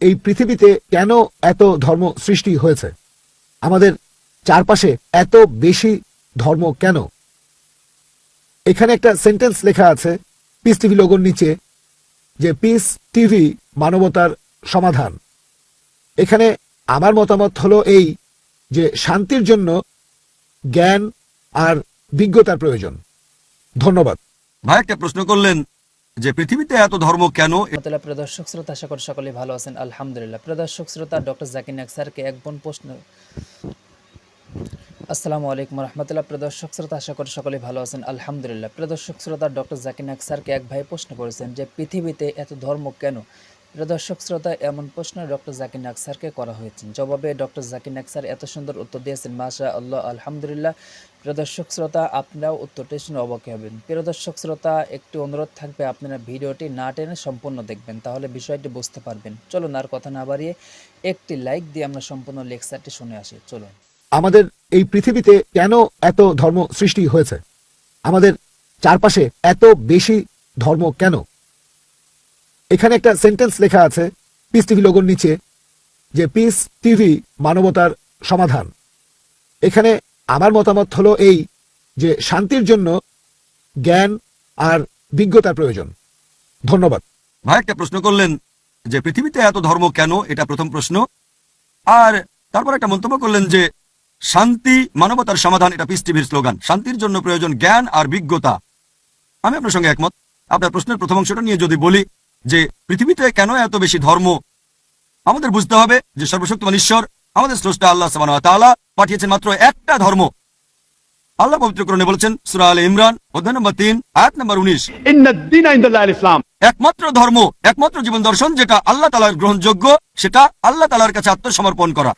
এই পৃথিবীতে কেন এত ধর্ম সৃষ্টি হয়েছে, আমাদের চারপাশে এত বেশি ধর্ম কেন। এখানে একটা সেন্টেন্স লেখা আছে পিস টিভি লোগোর নিচে, যে পিস টিভি মানবতার সমাধান। এখানে আমার মতামত হলো এই যে শান্তির জন্য জ্ঞান আর বিজ্ঞতার প্রয়োজন। ধন্যবাদ। ভাই একটা প্রশ্ন করলেন যে পৃথিবীতে এত ধর্ম কেন। প্রিয় দর্শক শ্রোতা, আশা করি সকলেই ভালো আছেন, আলহামদুলিল্লাহ। প্রিয় দর্শক শ্রোতা, ডক্টর জাকির নায়েক স্যারকে এক বোন প্রশ্ন। আসসালামু আলাইকুম রহমতুল্লাহ। প্রিয় দর্শক শ্রোতা, আশা করি সকলেই ভালো আছেন, আলহামদুলিল্লাহ। প্রিয় দর্শক শ্রোতা, ডক্টর জাকির নায়েক স্যারকে এক ভাই প্রশ্ন করেছেন যে পৃথিবীতে এত ধর্ম কেন। প্রিয় দর্শক শ্রোতা, এমন প্রশ্ন ডক্টর জাকির নায়েক স্যারকে করা হয়েছে। জবাবে ডক্টর জাকির নায়েক স্যার এত সুন্দর উত্তর দিয়েছেন, মাশা আল্লাহ, আলহামদুলিল্লাহ। প্রিয় দর্শক শ্রোতা, আপনারাও উত্তরটি শুনে অবাক হবেন। প্রিয় দর্শক শ্রোতা, একটি অনুরোধ থাকবে, আপনারা ভিডিওটি না টেনে সম্পূর্ণ দেখবেন, তাহলে বিষয়টি বুঝতে পারবেন। চলুন আর কথা না বাড়িয়ে একটি লাইক দিয়ে আমরা সম্পূর্ণ লেকচারটি শুনে আসি। চলুন। আমাদের এই পৃথিবীতে কেন এত ধর্ম সৃষ্টি হয়েছে, আমাদের চারপাশে এত বেশি ধর্ম কেন। এখানে একটা সেন্টেন্স লেখা আছে পিস টিভি লোগোর নিচে, যে পিস টিভি মানবতার সমাধান। এখানে আমার মতামত হলো এই যে শান্তির জন্য জ্ঞান আর বিজ্ঞতার প্রয়োজন। ধন্যবাদ। ভাই একটা প্রশ্ন করলেন যে পৃথিবীতে এত ধর্ম কেন, এটা প্রথম প্রশ্ন। আর তারপর একটা মন্তব্য করলেন যে শান্তি মানবতার সমাধান, এটা পিস টিভির স্লোগান। শান্তির জন্য প্রয়োজন জ্ঞান আর বিজ্ঞতা। আমি আপনার সঙ্গে একমত। আপনার প্রশ্নের প্রথম অংশটা নিয়ে যদি বলি যে পৃথিবীতে কেন এত বেশি ধর্ম, আমাদের বুঝতে হবে যে সর্বশক্তিমান ঈশ্বর আমাদের স্রষ্টা আল্লাহ সুবহানাহু ওয়া তাআলা পাঠিয়েছেন মাত্র একটা ধর্ম। আল্লাহ পবিত্র কোরআনে বলেছেন সূরা আলে ইমরান অধ্যায় নম্বর 3 আয়াত নম্বর 19, ইন্নাদ-দীনা ইনদাল্লাহিল ইসলাম। একমাত্র ধর্ম, একমাত্র জীবন দর্শন যেটা আল্লাহ তাআলার গ্রহণযোগ্য, সেটা আল্লাহ তাআলার কাছে আত্মসমর্পণ করা।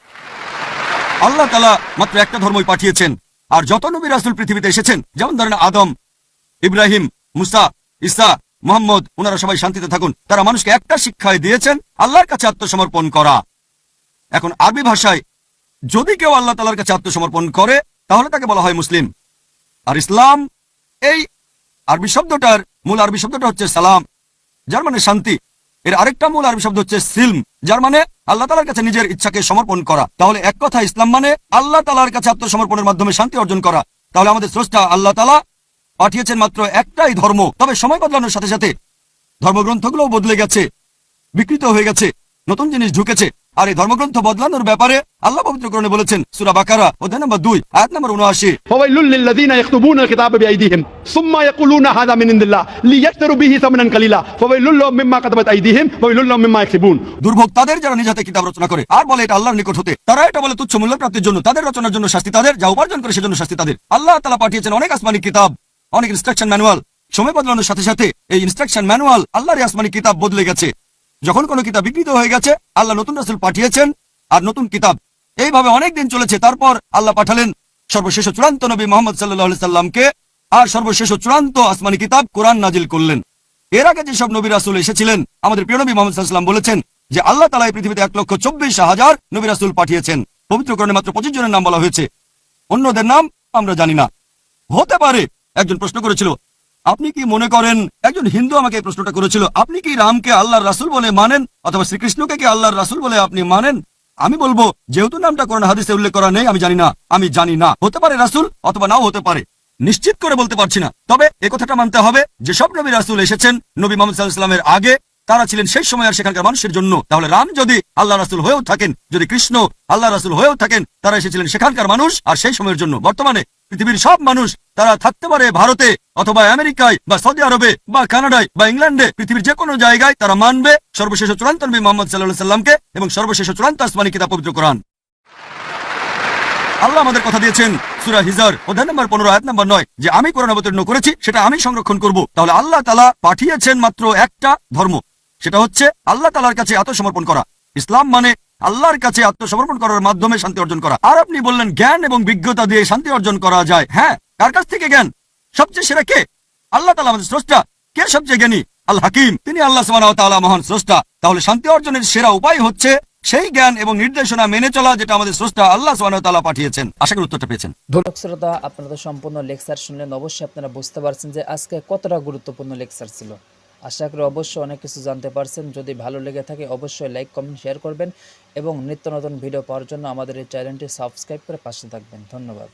আল্লাহ তাআলা মাত্র একটা ধর্মই পাঠিয়েছেন। আর যত নবী রাসূল পৃথিবীতে এসেছেন, যেমন ধরেন আদম, ইব্রাহিম, মুসা, ঈসা, মুহাম্মদ, ওনারা সবাই শান্তিতে থাকুন, তারা মানুষকে একটা শিক্ষাই দিয়েছেন, আল্লাহর কাছে আত্মসমর্পণ করা। এখন আরবি ভাষায় যদি কেউ আল্লাহ তাআলার কাছে আত্মসমর্পণ করে তাহলে তাকে বলা হয় মুসলিম। আর ইসলাম, এই আরবি শব্দটার মূল আরবি শব্দটা হচ্ছে সালাম, যার মানে শান্তি। এর আরেকটা মূল আরবি শব্দ হচ্ছে সিলম, যার মানে আল্লাহ তাআলার কাছে নিজের ইচ্ছাকে সমর্পণ করা। তাহলে এক কথা ইসলাম মানে আল্লাহ তাআলার কাছে আত্মসমর্পণের মাধ্যমে শান্তি অর্জন করা। তাহলে আমাদের স্রষ্টা আল্লাহ তাআলা পাঠিয়েছেন মাত্র একটাই ধর্ম। তবে সময় বদলানোর সাথে সাথে ধর্মগ্রন্থগুলোও বদলে গেছে, বিকৃত হয়ে গেছে, নতুন জিনিস ঢুকেছে। আর এই ধর্মগ্রন্থ বদলানোর ব্যাপারে আল্লাহ পবিত্র কোরআনে বলেছেন সূরা বাকারা অধ্যায় নম্বর 2 আয়াত নম্বর 79, ফাওয়াইলুল লিল্লাযীনা ইয়াকতুবুনা আল-কিতাবা বিআইদিহিম সুম্মা ইয়াকুলুনা হাযা মিন ইনদিল্লাহ লিয়াশতারু বিহি সামানান কালিলা ফাওয়াইলুল লাহুম মিম্মা কাতাবাত আইদিহিম ওয়াইলুল লাহুম মিম্মা ইয়াকসিবুন। দুর্ভোগ তাদের যারা নিজ হাতে কিতাব রচনা করে আর বলে এটা আল্লাহর নিকট হতে। তারা এটা বলে তুচ্ছ মূল্য প্রাপ্তির জন্য। তাদের রচনার জন্য শাস্তি তাদের, যা উপার্জন করে সেজন্য শাস্তি তাদের। আল্লাহ তাআলা পাঠিয়েছেন অনেক আসমানি কিতাব, অনেক ইনস্ট্রাকশন ম্যানুয়াল। সময় বদলানোর সাথে সাথে এই ইনস্ট্রাকশন ম্যানুয়াল, আল্লাহর আসমানি কিতাব বদলে গেছে। যখন কোনো কিতাব বিকৃত হয়ে গেছে, আল্লাহ নতুন রাসূল পাঠিয়েছেন আর নতুন কিতাব। এইভাবে অনেক দিন চলেছে। তারপর আল্লাহ পাঠালেন সর্বশেষ চূড়ান্ত নবী মুহাম্মদ সাল্লাল্লাহু আলাইহি সাল্লামকে, আর সর্বশেষ চূড়ান্ত আসমানি কিতাব কোরআন নাজিল করলেন। এর আগে যেসব নবী রাসূল এসেছিলেন, আমাদের প্রিয় নবী মুহাম্মদ সাল্লাল্লাহু আলাইহি সাল্লাম বলেছেন যে আল্লাহ তাআলা এই পৃথিবীতে 1,24,000 নবী রাসূল পাঠিয়েছেন। পবিত্র কোরআনে মাত্র 25 জনের নাম বলা হয়েছে, অন্যদের নাম আমরা জানি না। হতে পারে একজন প্রশ্ন করেছিল, আপনি কি মনে করেন, একজন হিন্দু আমাকে এই প্রশ্নটা করেছিল, আপনি কি রামকে আল্লাহর রাসূল বলে মানেন অথবা শ্রীকৃষ্ণকে কি আল্লাহর রাসূল বলে আপনি মানেন? আমি বলবো, যেহেতু নামটা কোরআন হাদিসে উল্লেখ করা নেই, আমি জানি না। হতে পারে রাসূল অথবা নাও হতে পারে, নিশ্চিত করে বলতে পারছি না। তবে এই কথাটা মানতে হবে যে সব নবী রাসূল এসেছেন নবী মুহাম্মদ সাল্লাল্লাহু আলাইহি ওয়াসাল্লামের আগে, তারা ছিলেন সেই সময় আর সেখানকার মানুষের জন্য। তাহলে রাম যদি আল্লাহ রাসূল হয়েও থাকেন, যদি কৃষ্ণ আল্লাহ রাসূল হয়েও থাকেন, তারা এসেছিলেন সেখানকার মানুষ আর সেই সময়ের জন্য। বর্তমানে পৃথিবীর সব মানুষ, তারা থাকতে পারে ভারতে অথবা আমেরিকায় বা সৌদি আরবে বা কানাডায় বা ইংল্যান্ডে, পৃথিবীর যে কোনো জায়গায় তারা মানবে সর্বশেষ চূড়ান্ত নবী মুহাম্মদ সাল্লাল্লাহু আলাইহি ওয়াসাল্লামকে এবং সর্বশেষ চূড়ান্ত আসমানি কিতাব পবিত্র কোরআন। আল্লাহ আমাদের কথা দিয়েছেন সূরা হিজর অধ্যায় নম্বর 15 আয়াত নম্বর 9 যে আমি কোরআন অবতীর্ণ করেছি, সেটা আমি সংরক্ষণ করব। তাহলে আল্লাহ তাআলা পাঠিয়েছেন মাত্র একটা ধর্ম, সেটা হচ্ছে আল্লাহ তাআলার কাছে আত্মসমর্পণ করা। ইসলাম মানে আল্লাহর কাছে আত্মসমর্পণ করার মাধ্যমে শান্তি অর্জন করা। আর আপনি বললেন জ্ঞান এবং বিজ্ঞতা দিয়ে শান্তি অর্জন করা যায়। হ্যাঁ, কার কাছ থেকে জ্ঞান? সবচেয়ে সেরা কে? আল্লাহ তাআলা আমাদের স্রষ্টা। কে সবচেয়ে জ্ঞানী? আল হাকিম, তিনি আল্লাহ সুবহানাহু ওয়া তাআলা মহান স্রষ্টা। তাহলে শান্তি অর্জনের সেরা উপায় হচ্ছে সেই জ্ঞান এবং নির্দেশনা মেনে চলা, যেটা আমাদের স্রষ্টা আল্লাহ সুবহানাহু ওয়া তাআলা পাঠিয়েছেন। আশা করি উত্তরটা পেয়েছেন। দর্শক শ্রোতা, আপনারা তো সম্পূর্ণ লেকচার শুনলেন। অবশ্যই আপনারা বুঝতে পারছেন যে আজকে কতটা গুরুত্বপূর্ণ লেকচার ছিল। আশা করি অবশ্যই অনেক কিছু জানতে পারছেন। যদি ভালো লেগে থাকে অবশ্যই লাইক, কমেন্ট, শেয়ার করবেন এবং নিত্য নতুন ভিডিও পাওয়ার জন্য আমাদের এই চ্যানেলটি সাবস্ক্রাইব করে পাশে থাকবেন। ধন্যবাদ।